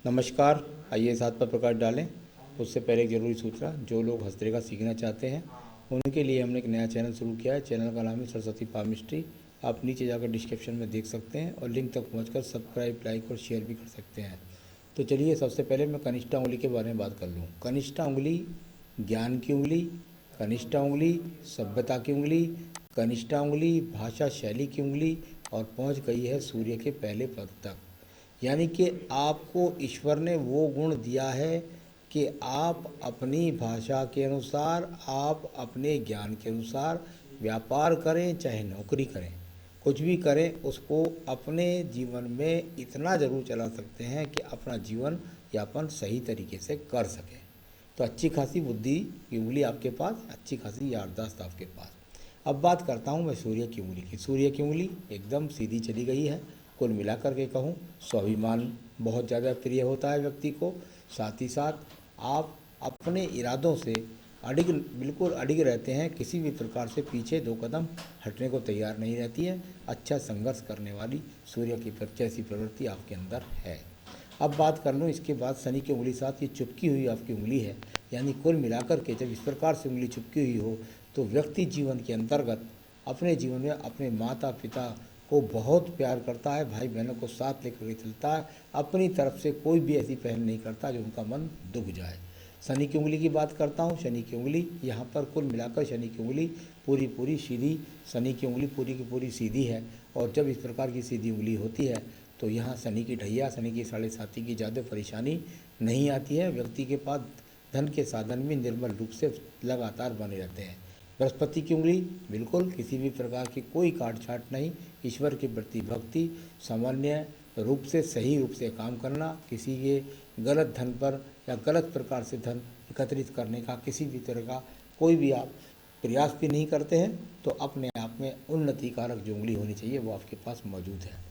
नमस्कार। आइए साथ पर प्रकाश डालें। उससे पहले एक ज़रूरी सूचना, जो लोग हस्तरेखा सीखना चाहते हैं उनके लिए हमने एक नया चैनल शुरू किया है। चैनल का नाम है सरस्वती पामिस्ट्री। आप नीचे जाकर डिस्क्रिप्शन में देख सकते हैं और लिंक तक पहुंचकर सब्सक्राइब, लाइक और शेयर भी कर सकते हैं। तो चलिए, सबसे पहले मैं कनिष्ठा उंगली के बारे में बात कर लूँ। कनिष्ठा उंगली ज्ञान की उंगली, कनिष्ठा उंगली सभ्यता की उंगली, कनिष्ठा उंगली भाषा शैली की उंगली और पहुंच गई है सूर्य के पहले पद तक। यानी कि आपको ईश्वर ने वो गुण दिया है कि आप अपनी भाषा के अनुसार, आप अपने ज्ञान के अनुसार व्यापार करें, चाहे नौकरी करें, कुछ भी करें, उसको अपने जीवन में इतना ज़रूर चला सकते हैं कि अपना जीवन यापन सही तरीके से कर सकें। तो अच्छी खासी बुद्धि की उंगली आपके पास, अच्छी खासी याददाश्त आपके पास। अब बात करता हूँ मैं सूर्य की उंगली की। सूर्य की उंगली एकदम सीधी चली गई है। कुल मिलाकर के कहूँ, स्वाभिमान बहुत ज़्यादा प्रिय होता है व्यक्ति को। साथ ही साथ आप अपने इरादों से बिल्कुल अडिग रहते हैं। किसी भी प्रकार से पीछे दो कदम हटने को तैयार नहीं रहती है। अच्छा संघर्ष करने वाली सूर्य की जैसी प्रवृत्ति आपके अंदर है। अब बात कर लूँ इसके बाद शनि की उंगली साथ, ये चुपकी हुई आपकी उंगली है। यानी कुल मिलाकर के जब इस प्रकार से उंगली चुपकी हुई हो तो व्यक्ति जीवन के अंतर्गत अपने जीवन में अपने माता पिता को बहुत प्यार करता है, भाई बहनों को साथ लेकर के चलता है। अपनी तरफ से कोई भी ऐसी पहल नहीं करता जो उनका मन दुख जाए। शनि की उंगली की बात करता हूँ। शनि की उंगली यहाँ पर कुल मिलाकर शनि की उंगली पूरी पूरी सीधी, शनि की उंगली पूरी की पूरी सीधी है। और जब इस प्रकार की सीधी उंगली होती है तो यहाँ शनि की ढैया, शनि की साढ़े साथी की ज़्यादा परेशानी नहीं आती है। व्यक्ति के पास धन के साधन भी निर्मल रूप से लगातार बने रहते हैं। बृहस्पति की उंगली बिल्कुल किसी भी प्रकार की कोई काट छाट नहीं। ईश्वर के प्रति भक्ति, सामान्य रूप से सही रूप से काम करना, किसी के गलत धन पर या गलत प्रकार से धन एकत्रित करने का किसी भी तरह का कोई भी आप प्रयास भी नहीं करते हैं, तो अपने आप में उन्नति कारक जो उंगली होनी चाहिए वो आपके पास मौजूद है।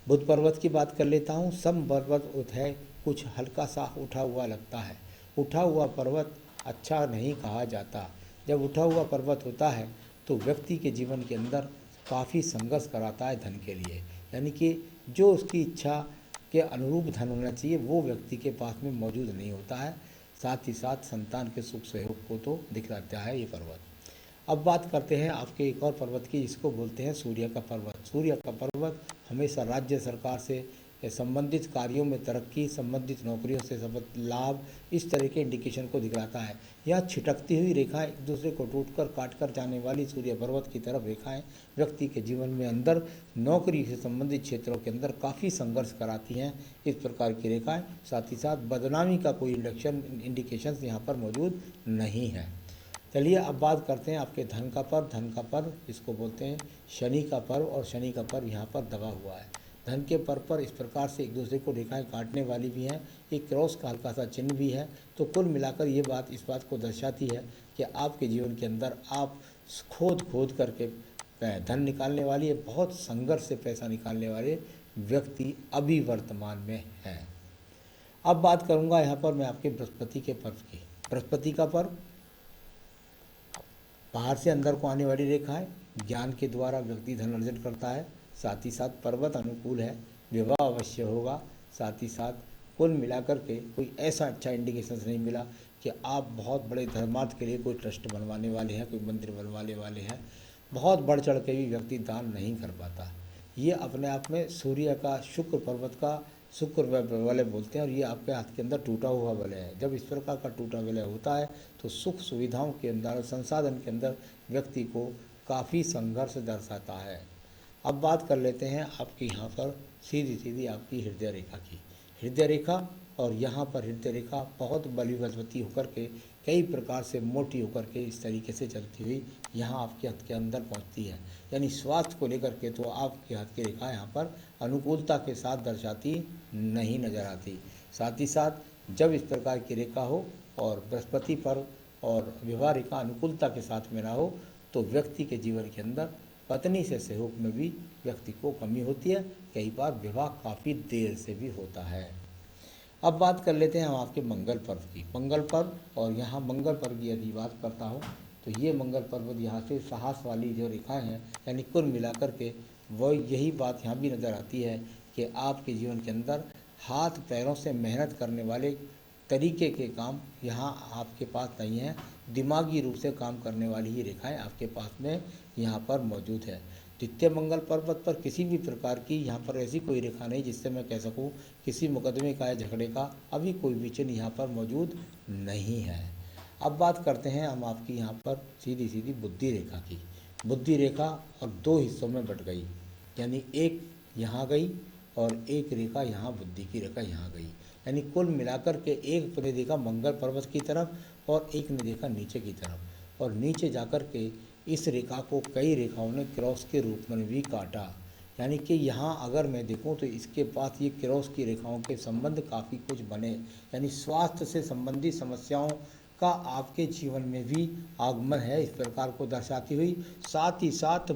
बुध पर्वत की बात कर लेता हूँ। सम पर्वत है, कुछ हल्का सा उठा हुआ लगता है। उठा हुआ पर्वत अच्छा नहीं कहा जाता। जब उठा हुआ पर्वत होता है तो व्यक्ति के जीवन के अंदर काफ़ी संघर्ष कराता है धन के लिए। यानी कि जो उसकी इच्छा के अनुरूप धन होना चाहिए वो व्यक्ति के पास में मौजूद नहीं होता है। साथ ही साथ संतान के सुख सहयोग को तो दिखलाता है ये पर्वत। अब बात करते हैं आपके एक और पर्वत की, जिसको बोलते हैं सूर्य का पर्वत। सूर्य का पर्वत हमेशा राज्य सरकार से संबंधित कार्यों में तरक्की, संबंधित नौकरियों से संबंधित लाभ, इस तरह के इंडिकेशन को दिखलाता है। यह छिटकती हुई रेखाएं, एक दूसरे को टूटकर काटकर जाने वाली सूर्य पर्वत की तरफ रेखाएं व्यक्ति के जीवन में अंदर नौकरी से संबंधित क्षेत्रों के अंदर काफ़ी संघर्ष कराती हैं इस प्रकार की रेखाएं। साथ ही साथ बदनामी का कोई इंडिकेशन यहाँ पर मौजूद नहीं है। चलिए अब बात करते हैं आपके धन का पर्व। धन का पर्व इसको बोलते हैं शनि का पर्व, और शनि का पर्व यहाँ पर दबा हुआ है। धन के पर्व पर इस प्रकार से एक दूसरे को रेखाएं काटने वाली भी हैं, एक क्रॉस का हल्का सा चिन्ह भी है। तो कुल मिलाकर ये बात इस बात को दर्शाती है कि आपके जीवन के अंदर आप खोद खोद करके धन निकालने वाली है, बहुत संघर्ष से पैसा निकालने वाले व्यक्ति अभी वर्तमान में हैं। अब बात करूँगा यहाँ पर मैं आपके बृहस्पति के पर्व की। बृहस्पति का पर्व बाहर से अंदर को आने वाली रेखा है। ज्ञान के द्वारा व्यक्ति धन अर्जन करता है। साथ ही साथ पर्वत अनुकूल है, विवाह अवश्य होगा। साथ ही साथ कुल मिलाकर के कोई ऐसा अच्छा इंडिकेशन नहीं मिला कि आप बहुत बड़े धर्मार्थ के लिए कोई ट्रस्ट बनवाने वाले हैं, कोई मंदिर बनवाने वाले हैं। बहुत बढ़ चढ़ के भी व्यक्ति दान नहीं कर पाता। ये अपने आप में सूर्य का शुक्र पर्वत का शुक्र वलय बोलते हैं, और ये आपके हाथ के अंदर टूटा हुआ वलय है। जब इस प्रकार का टूटा वलय होता है तो सुख सुविधाओं के अंदर, संसाधन के अंदर व्यक्ति को काफ़ी संघर्ष दर्शाता है। अब बात कर लेते हैं आपकी यहाँ पर सीधी सीधी आपकी हृदय रेखा की। हृदय रेखा, और यहाँ पर हृदय रेखा बहुत बलवती होकर के कई प्रकार से मोटी होकर के इस तरीके से चलती हुई यहाँ आपके हाथ के अंदर पहुँचती है। यानी स्वास्थ्य को लेकर के तो आपके हाथ की रेखा यहाँ पर अनुकूलता के साथ दर्शाती नहीं नजर आती। साथ ही साथ जब इस प्रकार की रेखा हो और बृहस्पति पर और विवाह रेखा अनुकूलता के साथ में ना हो तो व्यक्ति के जीवन के अंदर पत्नी से सहयोग में भी व्यक्ति को कमी होती है। कई बार विवाह काफ़ी देर से भी होता है। अब बात कर लेते हैं हम आपके मंगल पर्व की। मंगल पर्व, और यहाँ मंगल पर्व की यदि बात करता हूँ तो ये मंगल पर्व यहाँ से साहस वाली जो रेखाएं हैं, यानी कुल मिलाकर के वह यही बात यहाँ भी नज़र आती है कि आपके जीवन के अंदर हाथ पैरों से मेहनत करने वाले तरीके के काम यहाँ आपके पास नहीं है। दिमागी रूप से काम करने वाली ही रेखाएं आपके पास में यहाँ पर मौजूद है। द्वितीय मंगल पर्वत पर किसी भी प्रकार की यहाँ पर ऐसी कोई रेखा नहीं जिससे मैं कह सकूँ किसी मुकदमे का या झगड़े का अभी कोई भी चिन्ह यहाँ पर मौजूद नहीं है। अब बात करते हैं हम आपकी यहाँ पर सीधी सीधी बुद्धि रेखा की। बुद्धि रेखा और दो हिस्सों में बट गई, यानी एक यहाँ गई और एक रेखा यहाँ बुद्धि की रेखा यहाँ गई, यानी कुल मिलाकर के एक ने देखा मंगल पर्वत की तरफ और एक ने देखा नीचे की तरफ, और नीचे जाकर के इस रेखा को कई रेखाओं ने क्रॉस के रूप में भी काटा। यानी कि यहाँ अगर मैं देखूँ तो इसके पास ये क्रॉस की रेखाओं के संबंध काफ़ी कुछ बने, यानी स्वास्थ्य से संबंधित समस्याओं का आपके जीवन में भी आगमन है इस प्रकार को दर्शाती हुई। साथ ही साथ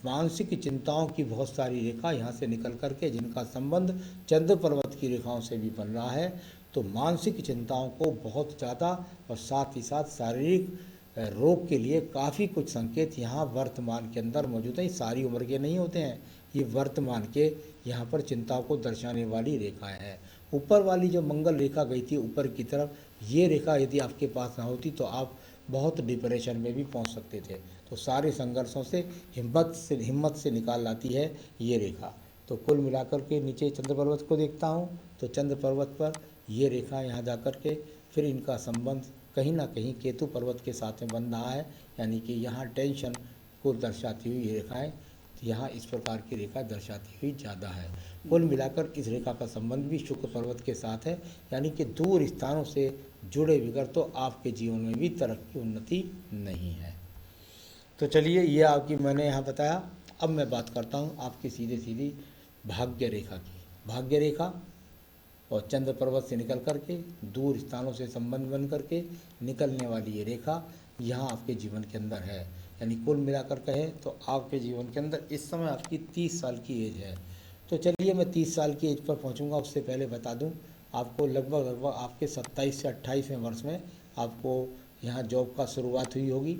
मानसिक चिंताओं की बहुत सारी रेखा यहाँ से निकल करके जिनका संबंध चंद्र पर्वत की रेखाओं से भी बन रहा है, तो मानसिक चिंताओं को बहुत ज़्यादा और साथ ही साथ शारीरिक रोग के लिए काफ़ी कुछ संकेत यहाँ वर्तमान के अंदर मौजूद है। सारी उम्र के नहीं होते हैं, ये वर्तमान के यहाँ पर चिंताओं को दर्शाने वाली रेखाएं हैं। ऊपर वाली जो मंगल रेखा गई थी ऊपर की तरफ, ये रेखा यदि आपके पास ना होती तो आप बहुत डिप्रेशन में भी पहुंच सकते थे। तो सारे संघर्षों से हिम्मत से निकाल लाती है ये रेखा। तो कुल मिलाकर के नीचे चंद्र पर्वत को देखता हूँ तो चंद्र पर्वत पर ये रेखा यहाँ जा कर के फिर इनका संबंध कहीं ना कहीं केतु पर्वत के साथ में बन रहा है, यानी कि यहाँ टेंशन को दर्शाती हुई ये रेखाएँ यहाँ इस प्रकार की रेखा दर्शाती हुई ज़्यादा है। कुल मिलाकर इस रेखा का संबंध भी शुक्र पर्वत के साथ है, यानी कि दूर स्थानों से जुड़े बगैर तो आपके जीवन में भी तरक्की उन्नति नहीं है। तो चलिए ये आपकी मैंने यहाँ बताया। अब मैं बात करता हूँ आपकी सीधे सीधी भाग्य रेखा की। भाग्य रेखा और चंद्र पर्वत से निकल करके दूर स्थानों से संबंध बन करके निकलने वाली ये रेखा यहाँ आपके जीवन के अंदर है, यानी कुल मिलाकर कहें तो आपके जीवन के अंदर इस समय आपकी 30 साल की एज है। तो चलिए मैं 30 साल की एज पर पहुंचूंगा, उससे पहले बता दूं आपको लगभग आपके 27 से 28वें वर्ष में आपको यहाँ जॉब का शुरुआत हुई होगी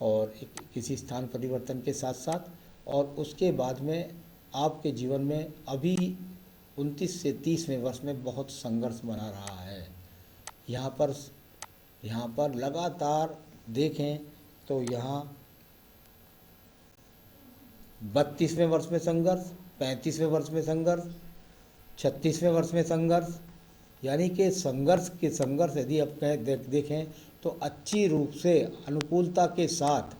और किसी स्थान परिवर्तन के साथ साथ, और उसके बाद में आपके जीवन में अभी 29 से 30वें वर्ष में बहुत संघर्ष बना रहा है। यहाँ पर लगातार देखें तो यहाँ 32वें वर्ष में संघर्ष, 35वें वर्ष में संघर्ष, 36वें वर्ष में संघर्ष, यानी कि संघर्ष यदि आप देखें तो अच्छी रूप से अनुकूलता के साथ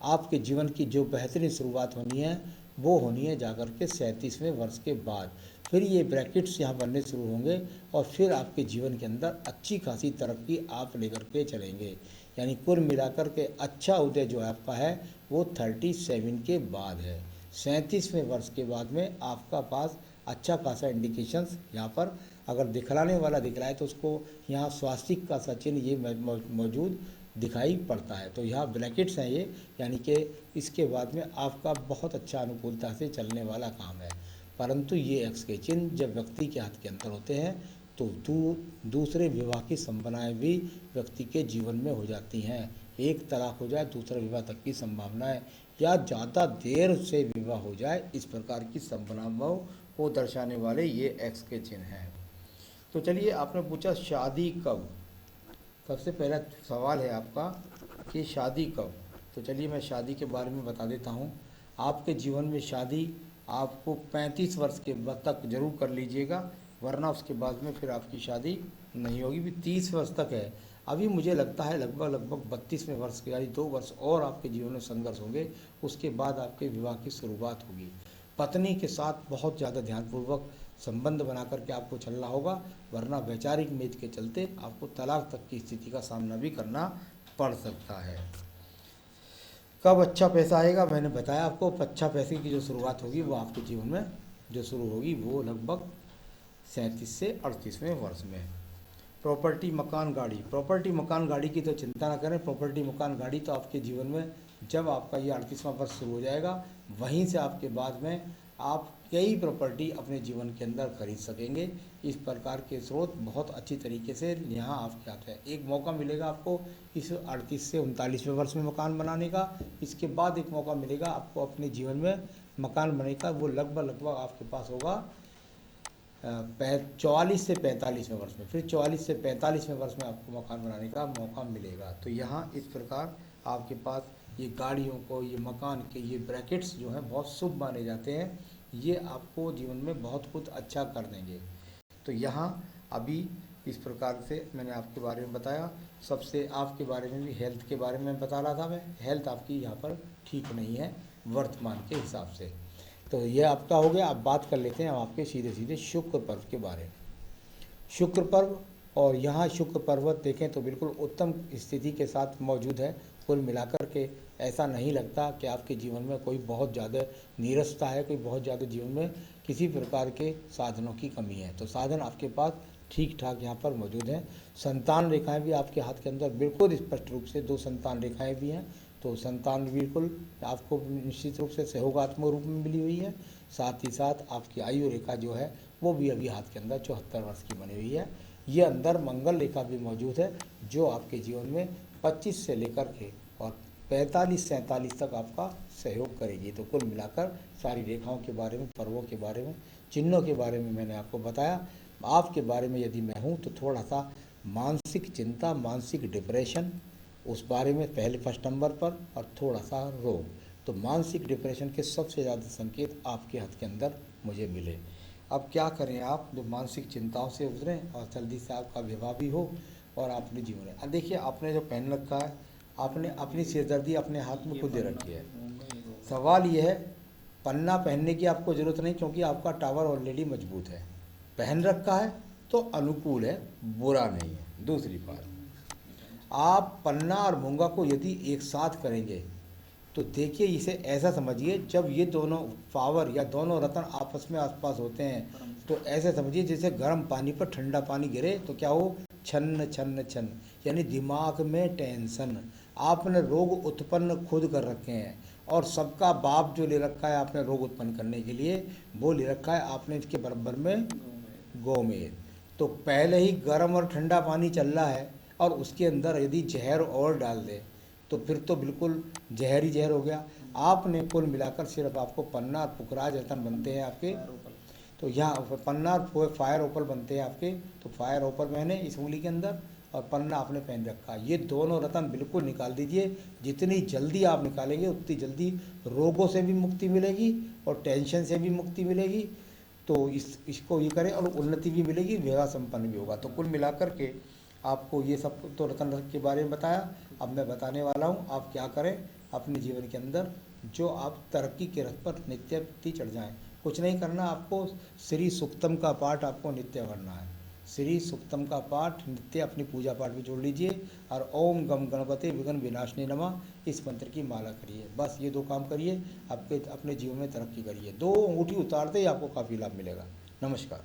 आपके जीवन की जो बेहतरीन शुरुआत होनी है वो होनी है जाकर के 37वें वर्ष के बाद। फिर ये ब्रैकेट्स यहाँ बनने शुरू होंगे और फिर आपके जीवन के अंदर अच्छी खासी तरक्की आप लेकर के चलेंगे, यानी कुल मिलाकर के अच्छा उदय जो आपका है वो 37 के बाद है। 37वें वर्ष के बाद में आपका पास अच्छा खासा इंडिकेशंस यहाँ पर अगर दिखलाने वाला दिख रहा है तो उसको यहाँ स्वास्तिक का सचिन ये मौजूद दिखाई पड़ता है। तो यहाँ ब्रैकेट्स हैं ये, यानी कि इसके बाद में आपका बहुत अच्छा अनुकूलता से चलने वाला काम है। परंतु ये एक्स के चिन्ह जब व्यक्ति के हाथ के अंदर होते हैं तो दूसरे विवाह की संभावनाएं भी व्यक्ति के जीवन में हो जाती हैं। एक तलाक हो जाए, दूसरा विवाह तक की संभावनाएं, या ज़्यादा देर से विवाह हो जाए, इस प्रकार की संभावनाओं को दर्शाने वाले ये एक्स के चिन्ह हैं। तो चलिए आपने पूछा शादी कब, सबसे पहला सवाल है आपका कि शादी कब। तो चलिए मैं शादी के बारे में बता देता हूँ। आपके जीवन में शादी आपको 35 वर्ष के बाद तक जरूर कर लीजिएगा, वरना उसके बाद में फिर आपकी शादी नहीं होगी। भी 30 वर्ष तक है, अभी मुझे लगता है लगभग 32वें वर्ष के यानी 2 वर्ष और आपके जीवन में संघर्ष होंगे, उसके बाद आपके विवाह की शुरुआत होगी। पत्नी के साथ बहुत ज़्यादा ध्यानपूर्वक संबंध बना करके आपको चलना होगा, वरना वैचारिक मेद के चलते आपको तलाक तक की स्थिति का सामना भी करना पड़ सकता है। कब अच्छा पैसा आएगा, मैंने बताया आपको अच्छा पैसे की जो शुरुआत होगी वो आपके जीवन में जो शुरू होगी वो लगभग 37 से 38वें वर्ष में। प्रॉपर्टी मकान गाड़ी की तो चिंता ना करें। प्रॉपर्टी मकान गाड़ी तो आपके जीवन में जब आपका ये 38वां वर्ष शुरू हो जाएगा वहीं से आपके बाद में आप कई प्रॉपर्टी अपने जीवन के अंदर खरीद सकेंगे। इस प्रकार के स्रोत बहुत अच्छी तरीके से यहाँ आपके आते हैं। एक मौका मिलेगा आपको इस 38 से 39वें वर्ष में मकान बनाने का, इसके बाद एक मौका मिलेगा आपको अपने जीवन में मकान बनाने का, वो लगभग आपके पास होगा 44 से 45वें वर्ष में, फिर 44 से 45वें वर्ष में आपको मकान बनाने का मौका मिलेगा। तो यहाँ इस प्रकार आपके पास ये गाड़ियों को, ये मकान के ये ब्रैकेट्स जो हैं बहुत शुभ माने जाते हैं, ये आपको जीवन में बहुत कुछ अच्छा कर देंगे। तो यहाँ अभी इस प्रकार से मैंने आपके बारे में बताया। सबसे आपके बारे में भी, हेल्थ के बारे में बता रहा था मैं, हेल्थ आपकी यहाँ पर ठीक नहीं है वर्तमान के हिसाब से। तो ये आपका हो गया। अब बात कर लेते हैं हम आपके सीधे सीधे शुक्र पर्व के बारे में। शुक्र पर्व, और यहाँ शुक्र पर्वत देखें तो बिल्कुल उत्तम स्थिति के साथ मौजूद है। कुल मिलाकर के ऐसा नहीं लगता कि आपके जीवन में कोई बहुत ज़्यादा नीरसता है, कोई बहुत ज़्यादा जीवन में किसी प्रकार के साधनों की कमी है। तो साधन आपके पास ठीक ठाक यहाँ पर मौजूद हैं। संतान रेखाएं भी आपके हाथ के अंदर बिल्कुल स्पष्ट रूप से 2 संतान रेखाएं भी हैं। तो संतान बिल्कुल आपको निश्चित रूप से सहयोगात्मक रूप में मिली हुई है। साथ ही साथ आपकी आयु रेखा जो है वो भी अभी हाथ के अंदर 74 वर्ष की बनी हुई है। ये अंदर मंगल रेखा भी मौजूद है जो आपके जीवन में 25 से लेकर के और 45-47 तक आपका सहयोग करेगी। तो कुल मिलाकर सारी रेखाओं के बारे में, पर्वों के बारे में, चिन्हों के बारे में मैंने आपको बताया। आपके बारे में यदि मैं हूँ तो थोड़ा सा मानसिक चिंता, मानसिक डिप्रेशन, उस बारे में पहले फर्स्ट नंबर पर, और थोड़ा सा रोग। तो मानसिक डिप्रेशन के सबसे ज़्यादा संकेत आपके हाथ के अंदर मुझे मिले। अब क्या करें आप, जो मानसिक चिंताओं से उतरें और जल्दी से आपका विवाह भी हो और आप अपने जीवन में। अब देखिए, आपने जो पहन रखा है, आपने अपनी सिरदर्दी अपने हाथ में खुद दे रखी है। सवाल ये है, पन्ना पहनने की आपको ज़रूरत नहीं, क्योंकि आपका टावर ऑलरेडी मजबूत है। पहन रखा है तो अनुकूल है, बुरा नहीं है। दूसरी बात, आप पन्ना और मूंगा को यदि एक साथ करेंगे तो देखिए, इसे ऐसा समझिए, जब ये दोनों पावर या दोनों रतन आपस में आसपास होते हैं तो ऐसे समझिए जैसे गर्म पानी पर ठंडा पानी गिरे तो क्या हो, छन्न छन्न छन्न, यानी दिमाग में टेंशन। आपने रोग उत्पन्न खुद कर रखे हैं, और सबका बाप जो ले रखा है आपने रोग उत्पन्न करने के लिए, वो ले रखा है आपने इसके बराबर में गोमेद। तो पहले ही गर्म और ठंडा पानी चल रहा है और उसके अंदर यदि जहर और डाल दे तो फिर तो बिल्कुल जहर ही जहर हो गया। आपने कुल मिलाकर सिर्फ आपको पन्ना और पुखराज रतन बनते हैं आपके, तो यहाँ पन्ना और फायर ओपल बनते हैं आपके। तो फायर ओपल मैंने इस उंगली के अंदर, और पन्ना आपने पहन रखा। ये दोनों रतन बिल्कुल निकाल दीजिए। जितनी जल्दी आप निकालेंगे उतनी जल्दी रोगों से भी मुक्ति मिलेगी और टेंशन से भी मुक्ति मिलेगी। तो इसको ये करें और उन्नति भी मिलेगी, विवाह संपन्न भी होगा। तो कुल मिलाकर के आपको ये सब तो रतन के बारे में बताया। अब मैं बताने वाला हूँ आप क्या करें अपने जीवन के अंदर, जो आप तरक्की के रथ पर नित्य प्रति चढ़ जाएं। कुछ नहीं करना, आपको श्री सूक्तम का पाठ आपको नित्य करना है। श्री सूक्तम का पाठ नित्य अपनी पूजा पाठ में जोड़ लीजिए, और ओम गम गणपति विघ्न विनाशने नमः इस मंत्र की माला करिए। बस ये 2 काम करिए, आपके अपने जीवन में तरक्की करिए। 2 अंगूठी उतारते ही आपको काफ़ी लाभ मिलेगा। नमस्कार।